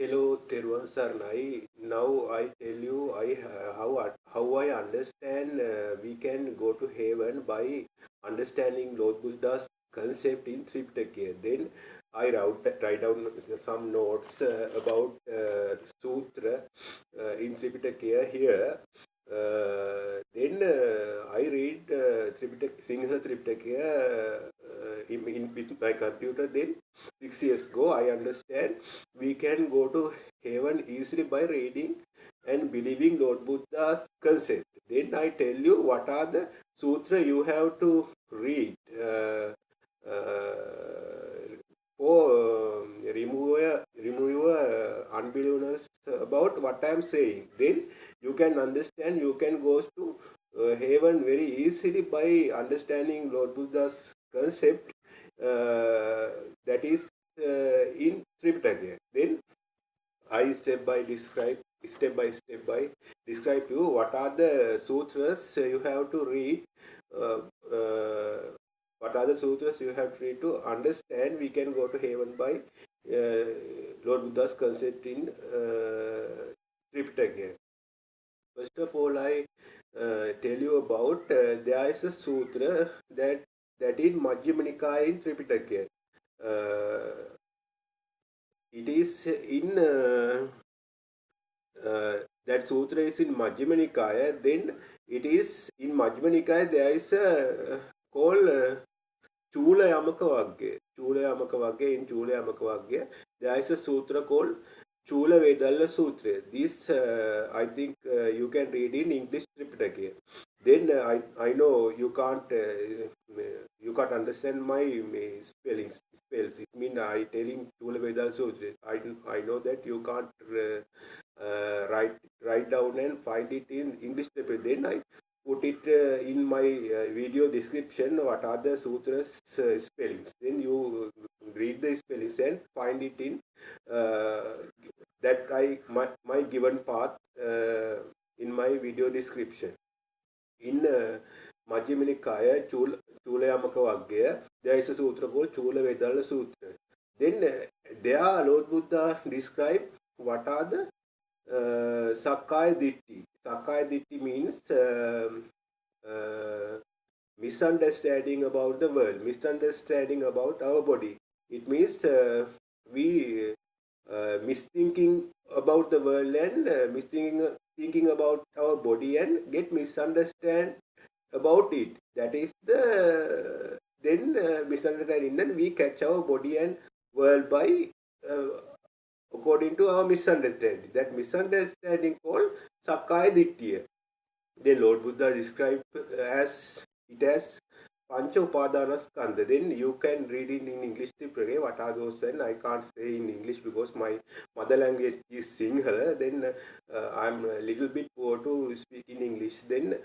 Hello, Teruvan Sarnai. Now I tell you how I understand we can go to heaven by understanding Lord Buddha's concept in Tripitaka. Then I write down some notes about sutra in Tripitaka here. Then I read Sinhala Tripitaka with my computer. Then 6 years ago, I understand we can go to heaven easily by reading and believing Lord Buddha's concept. Then I tell you what are the sutra you have to read for remove your unbelievers about what I am saying. Then you can understand, you can go to heaven very easily by understanding Lord Buddha's concept that is in Tripitaka. Then I step by step by describe to you what are the sutras you have to read. Uh, what are the sutras you have to read to understand we can go to heaven by Lord Buddha's concept in Tripitaka. First of all, I tell you about there is a sutra that is Majjhima Nikaya in Tripitaka. It is in that sutra is in Majjhima Nikaya. Then it is in Majjhima Nikaya there is a called Chula wagga. In Chula wagga there is a sutra called Chula Vedalla Sutra. This I think you can read in English Tripitaka. Then I know you can't understand my spells. It means I telling Chula Vedalla Sutra. I know that you can't write down and find it in English Tripitaka. Then I put it in my video description what are the sutras spellings. Then you read the spellings and find it in my given path in my video description. In Majjhima Nikaya, Chula wagga, there is a sutra called Chula Vedalla Sutra. Then there Lord Buddha describe what are the Sakkaya Dhitti. Sakkaya Dhitti means misunderstanding about the world, misunderstanding about our body. It means we misthinking about the world and thinking about our body and get misunderstand about it. That is the then misunderstanding. Then we catch our body and world by according to our misunderstanding. That misunderstanding called Sakkaya Dittiya. The Lord Buddha described as Pancha Upadanaskandha. Then you can read it in English. What are those? And I can't say in English because my mother language is Sinhala. Then I'm a little bit poor to speak in English. Then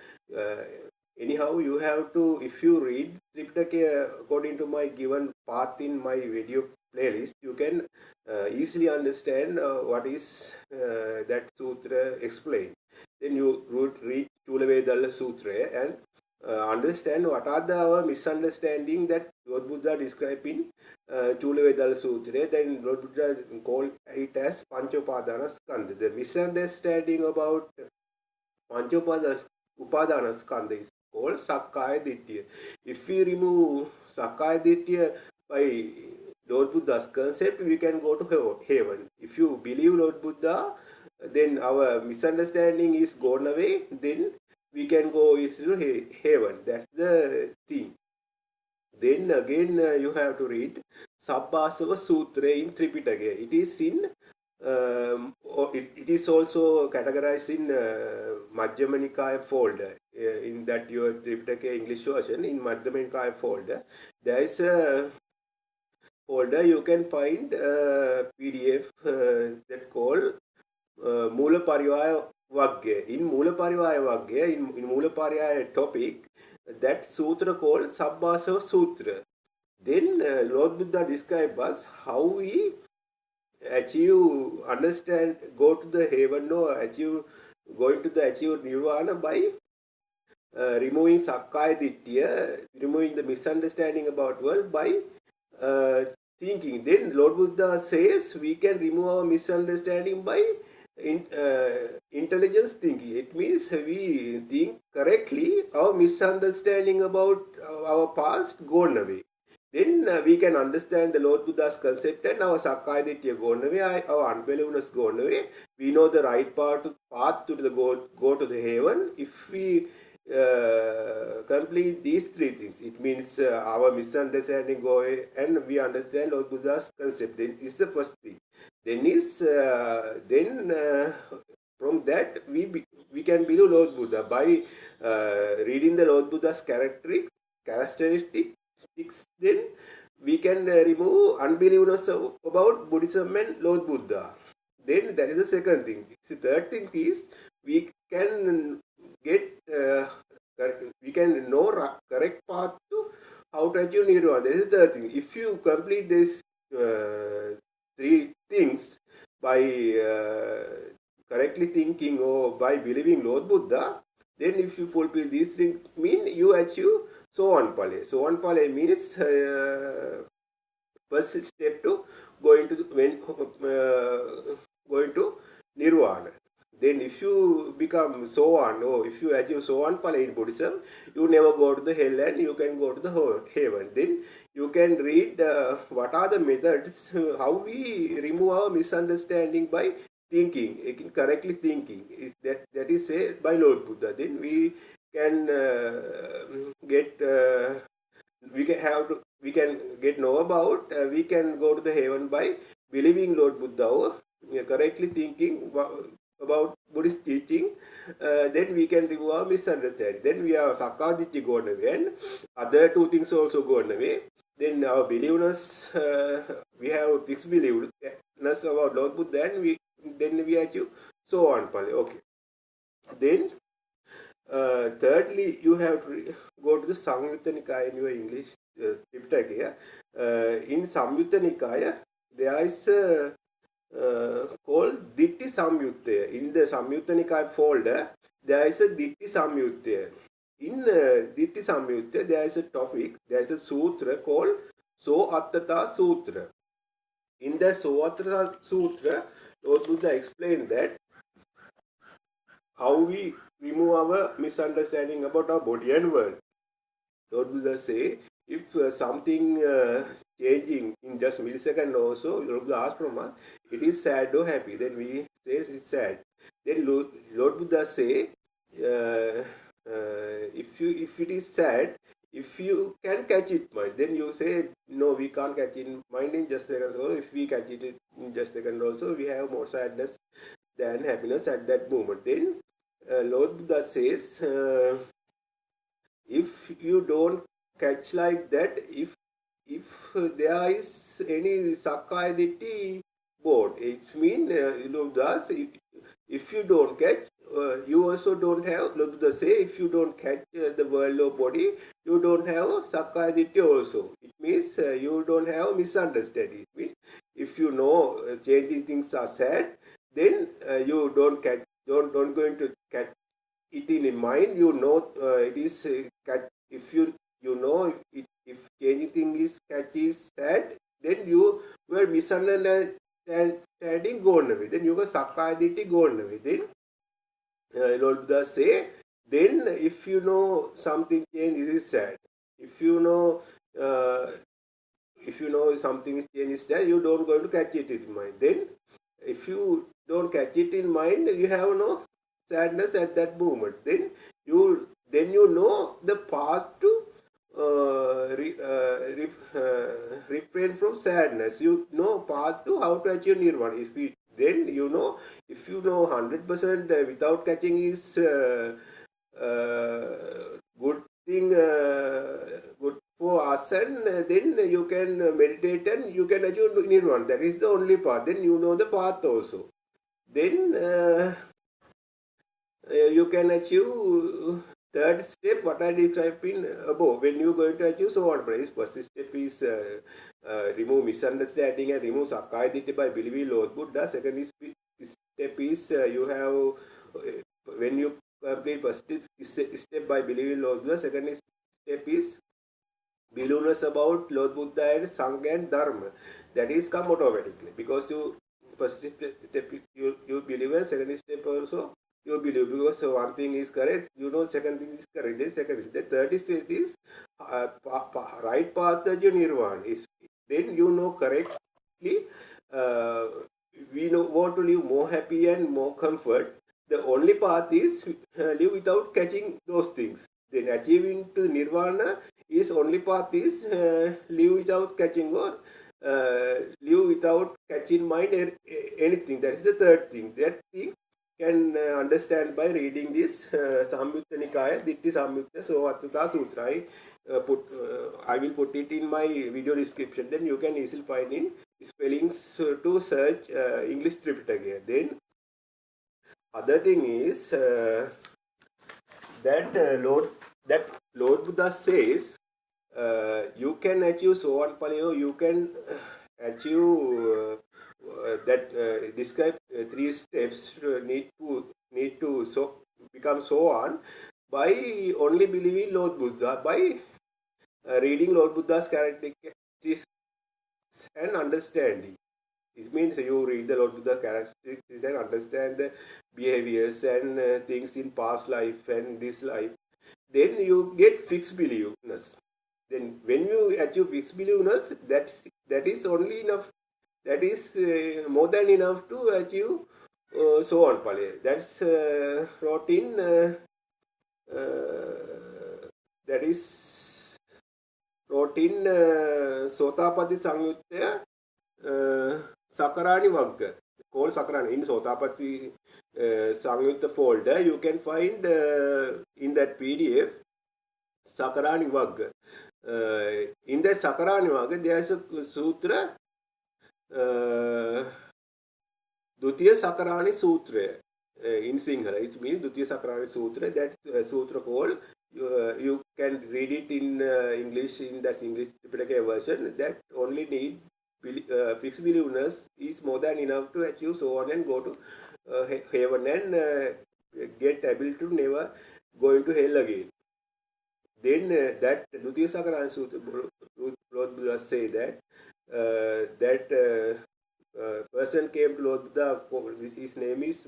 anyhow, you have to, if you read Tripitaka according to my given path in my video playlist, you can easily understand what is that sutra explained. Then you read Chula Vedalla Sutra and understand what are our misunderstanding that Lord Buddha described in Chula Vedalla Sutra. Then Lord Buddha called it as Pancha Upadanaskandha. The misunderstanding about Pancha Upadanaskandha is called Sakkaya Dittiya. If we remove Sakkaya Dittiya by Lord Buddha's concept, we can go to heaven. If you believe Lord Buddha, then our misunderstanding is gone away. Then we can go into heaven. That's the thing. Then again, you have to read Sabbasawa Sutra in Tripitaka. It is in it is also categorized in Majjhima Nikaya folder. In that your Tripitaka English version, in Majjhima Nikaya folder, there is a folder you can find PDF that called Mulapariyaya wagga. In Mulapariyaya wagga, in Mulapariyaya topic, that sutra called Sabbasawa Sutra. Then Lord Buddha describes us how we understand, go to the heaven or going to the achieve nirvana by removing Sakkaya Dittiya, removing the misunderstanding about world by thinking. Then Lord Buddha says we can remove our misunderstanding by intelligence thinking. It means we think correctly, our misunderstanding about our past gone away. Then we can understand the Lord Buddha's concept and our Sakkaya Dittiya gone away, our unbelievableness gone away. We know the right path to the go to the heaven. If we complete these three things, it means our misunderstanding go away and we understand Lord Buddha's concept. Then is the first thing. From that we can believe Lord Buddha by reading the Lord Buddha's characteristics. Then we can remove unbelievableness about Buddhism and Lord Buddha. Then that is the second thing. The third thing is we can get we can know correct path to how to achieve nirvana. That is the third thing. If you complete these three things by correctly thinking or by believing Lord Buddha, then if you fulfill these things, mean you achieve Sohan Pale. Sohan Pale means first step to going to nirvana. Then if you become Sohan or if you achieve Sohan Pale in Buddhism, you never go to the hell and you can go to the heaven. Then you can read what are the methods, how we remove our misunderstanding by thinking, correctly thinking. That is said by Lord Buddha. Then we can get we can know about we can go to the heaven by believing Lord Buddha or correctly thinking about Buddhist teaching. Then we can remove our misunderstanding. Then we have Sakkaya Dittiya gone away and other two things also gone away. Then our believeness, we have fixed believeness about Lord Buddha and then we achieve Sohan Pale. Okay. Then thirdly, you have to go to the Samyutta Nikaya in your English Tripitaka. In Samyutta Nikaya, there is called Dhitti Samyutthaya. In the Samyutta Nikaya folder, there is a Dhitti Samyutthaya. In Dhitti Samyutthaya, there is a topic, there is a sutra called Sothapatthi Sutra. In the Sothapatthi Sutra, Lord Buddha explained that how we remove our misunderstanding about our body and world. Lord Buddha say, if something changing in just millisecond or so, Lord Buddha asks from us, it is sad or happy, then we say it's sad. Then Lord Buddha say, if it is sad, if you can catch it mind, then you say, no, we can't catch it in mind in just a second. So if we catch it in just a second also, we have more sadness than happiness at that moment. Then Lord Buddha says, if you don't catch like that, if there is any Sakkaya Dittiya board, it means Lord Buddha says, if you don't catch, you also don't have, Lord Buddha say, if you don't catch the world or body, you don't have Sakkaya Dittiya also. It means you don't have misunderstanding. It means if you know changing things are sad, then you don't catch, don't going to catch it in mind. You know it is catch. If you know if changing thing is catch is sad, then you were misunderstanding gone away. Then you got Sakkaya Dittiya gone away. Then Lord Buddha say, then if you know something change is sad, if you know something is change is sad, you don't going to catch it in mind. Then if you don't catch it in mind, you have no sadness at that moment. Then you know the path to refrain from sadness. You know path to how to achieve nirvana. Then you know, if you know 100% without catching is good thing, good for us, and then you can meditate and you can achieve nirvana. That is the only path. Then you know the path also. Then you can achieve third step, what I described in above. When you are going to achieve Sohan Pale, first step is remove misunderstanding and remove Sakkaya Dittiya by believing Lord Buddha. Second step is you have, when you complete first step by believing Lord Buddha, second step is believeness about Lord Buddha and Sangha and Dharma, that is come automatically, because you first step you believe, and second step also you believe, because one thing is correct, you know, second thing is correct, then second is the third step is right path to nirvana is, then you know correctly, uh, we know want to live more happy and more comfort. The only path is live without catching those things. Then achieving to nirvana is only path is live without catching, or live without catching mind anything. That is the third thing. That thing can understand by reading this Samyutta Nikaya, Dhitti Samyutta Sothapatthi Sutra. I will put it in my video description. Then you can easily find in spellings to search English Tripitaka. Then other thing is that Lord Buddha says you can achieve Sohan Palayo, you can achieve that describe three steps need to so become Sohan by only believing Lord Buddha, by reading Lord Buddha's characteristics and understanding. It means you read the Lord Buddha's characteristics and understand the behaviors and things in past life and this life. Then you get fixed believedness. Then when you achieve fixed believedness, that is only enough. That is more than enough to achieve so on. That's wrote in that is wrote in Sothapatthi Samyutthaya Sakarani wagga. Called Sakarani in Sothapatthi Samyutta folder. You can find in that PDF Sakarani wagga. In that Sakarani wagga, there is a sutra. Dutiya Sakarani Sutra in Sinhala. It means Dutiya Sakarani Sutra. That sutra called, you can read it in English, in that English Tipitaka version. That only need fixed believedness is more than enough to achieve so on and go to heaven and get able to never go into hell again. Then that Dutiya Sakarani Sutra, Lord Buddha say that person came to Lord Buddha, his name is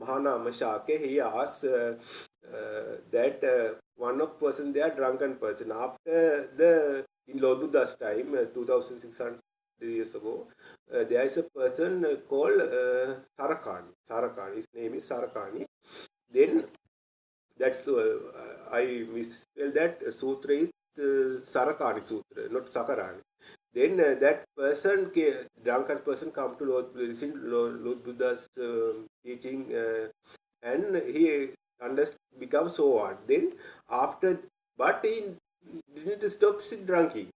Mahanama Shake. He asked that one of person there, drunken person. After in Lord Buddha's time, 2600 years ago, there is a person called Sarakani. His name is Sarakani. Then that's I misspelled that sutra is Sarakani Sutra, not Sakarani. Then that person, drunken person, come to Lord Buddha's teaching, and he becomes so on. Then after, but he didn't stop drinking.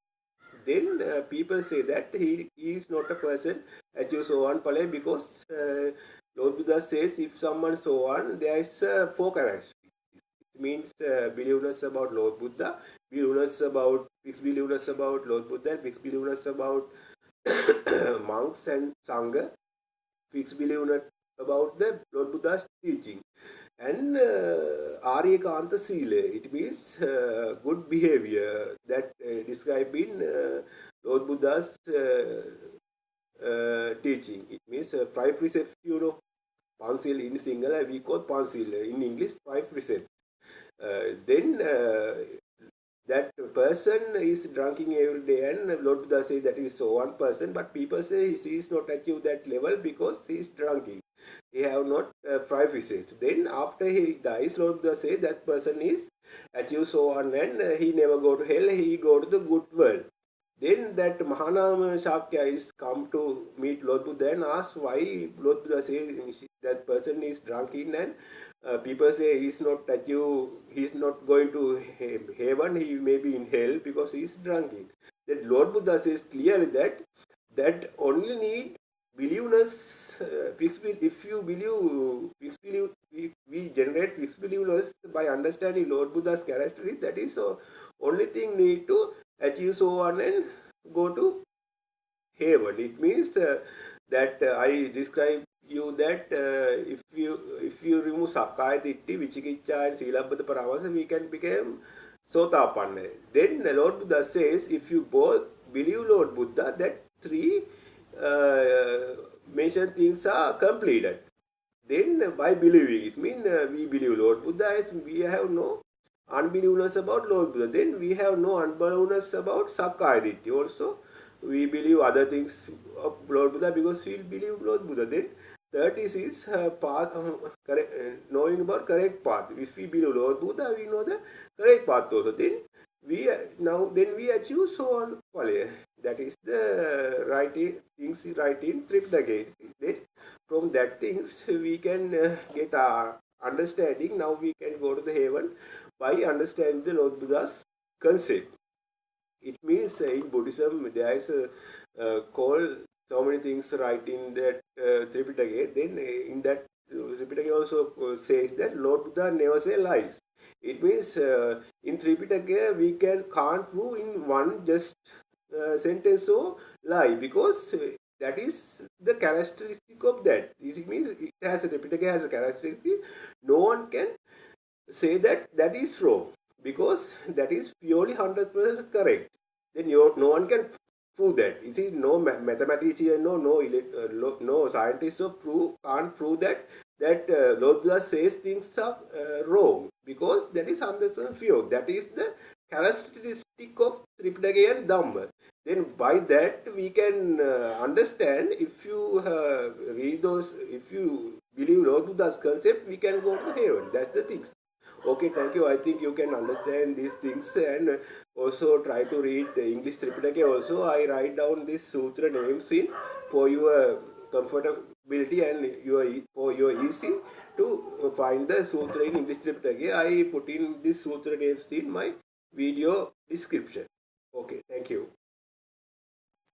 Then people say that he is not a person achieve so on Pale, because Lord Buddha says if someone so on, there is four characteristics. It means believeness about Lord Buddha, believeness about fixed believeness about Lord Buddha, and fixed believeness about monks and Sangha, fixed believeness about the Lord Buddha's teaching, and Arya Kanta Sila. It means good behavior that described in Lord Buddha's teaching. It means 5 precepts, you know, Pansil in Sinhala, we call Pansil in English 5 precepts. Then that person is drinking every day, and Lord Buddha says that is so one person, but people say he is not achieved that level because he is drinking. He have not 5 precepts. Then after he dies, Lord Buddha says that person is achieved so on, and he never go to hell, he go to the good world. Then that Mahanama Shakya is come to meet Lord Buddha and ask why Lord Buddha says that person is drinking, and people say he is not going to heaven, he may be in hell because he is drinking. That Lord Buddha says clearly that only need believeness. If you believe, we generate fixed believers by understanding Lord Buddha's characteristics. That is the only thing need to achieve so on and go to heaven. It means that I describe you that if you remove Sakkaya Dhitti, Vicikiccha and Silabbata Paramasa, we can become Sothapanna. Then Lord Buddha says, if you both believe Lord Buddha, that three mentioned things are completed. Then by believing, it means we believe Lord Buddha, as we have no unbelievers about Lord Buddha. Then we have no unbelievers about Sakkaya Dhitti. Also, we believe other things of Lord Buddha because we believe Lord Buddha. Then third is path, correct, knowing about correct path. If we believe Lord Buddha, we know the correct path also. Then we achieve so on. That is the things right in Tripitaka. Then from that things we can get our understanding. Now we can go to the heaven by understanding the Lord Buddha's concept. It means in Buddhism there is called so many things right in that Tripitaka. Then in that Tripitaka also says that Lord Buddha never say lies. It means in Tripitaka we can't prove in one just sentence or lie, because that is the characteristic of that. It means it has a Tripitaka has a characteristic. No one can say that that is wrong, because that is purely 100% correct. Then no one can prove that. You see, no mathematician, no scientist can't prove that Lord Buddha says things are wrong, because that is 100% pure. That is the characteristic of Tripitaka and Dhamma. Then by that we can understand, if you read those, if you believe Lord Buddha's concept, we can go to heaven. That's the things. Okay, thank you. I think you can understand these things, and also try to read English Tripitaka. Also, I write down these sutra names in for your comfortability and for your easy to find the sutra in English Tripitaka. I put in these sutra names in my video description. Okay, thank you.